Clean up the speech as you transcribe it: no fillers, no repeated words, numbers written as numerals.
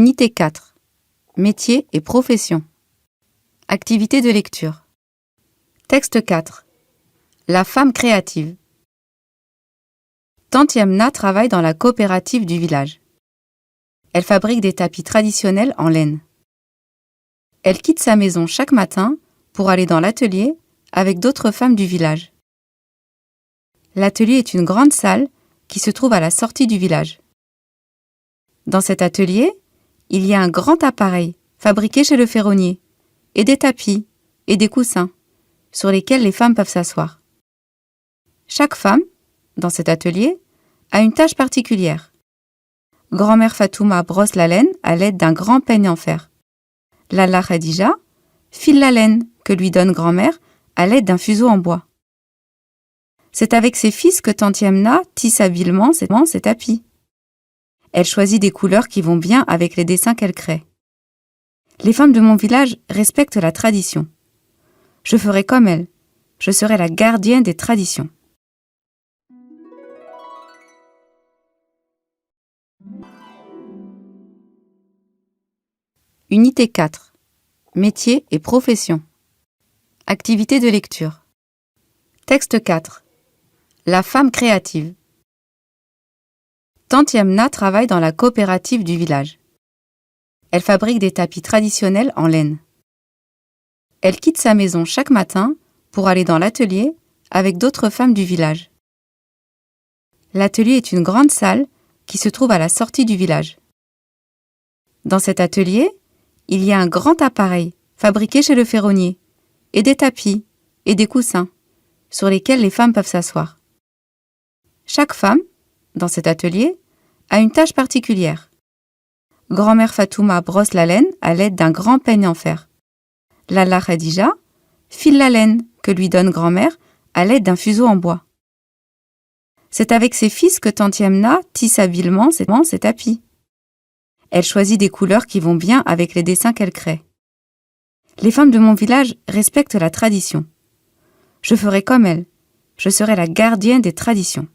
Unité 4. Métiers et professions. Activité de lecture. Texte 4. La femme créative. Tante Yamna travaille dans la coopérative du village. Elle fabrique des tapis traditionnels en laine. Elle quitte sa maison chaque matin pour aller dans l'atelier avec d'autres femmes du village. L'atelier est une grande salle qui se trouve à la sortie du village. Dans cet atelier, il y a un grand appareil fabriqué chez le ferronnier, et des tapis et des coussins sur lesquels les femmes peuvent s'asseoir. Chaque femme, dans cet atelier, a une tâche particulière. Grand-mère Fatouma brosse la laine à l'aide d'un grand peigne en fer. Lalla Khadija file la laine que lui donne grand-mère à l'aide d'un fuseau en bois. C'est avec ses fils que tante Yamna tisse habilement ses tapis. Elle choisit des couleurs qui vont bien avec les dessins qu'elle crée. Les femmes de mon village respectent la tradition. Je ferai comme elles. Je serai la gardienne des traditions. Unité 4. Métiers et professions. Activité de lecture. Texte 4. La femme créative. Tante Yamna travaille dans la coopérative du village. Elle fabrique des tapis traditionnels en laine. Elle quitte sa maison chaque matin pour aller dans l'atelier avec d'autres femmes du village. L'atelier est une grande salle qui se trouve à la sortie du village. Dans cet atelier, il y a un grand appareil fabriqué chez le ferronnier, et des tapis et des coussins sur lesquels les femmes peuvent s'asseoir. Chaque femme, dans cet atelier, a une tâche particulière. Grand-mère Fatouma brosse la laine à l'aide d'un grand peigne en fer. Lalla Khadija file la laine que lui donne grand-mère à l'aide d'un fuseau en bois. C'est avec ses fils que tante Yamna tisse habilement ses tapis. Elle choisit des couleurs qui vont bien avec les dessins qu'elle crée. Les femmes de mon village respectent la tradition. Je ferai comme elles. Je serai la gardienne des traditions.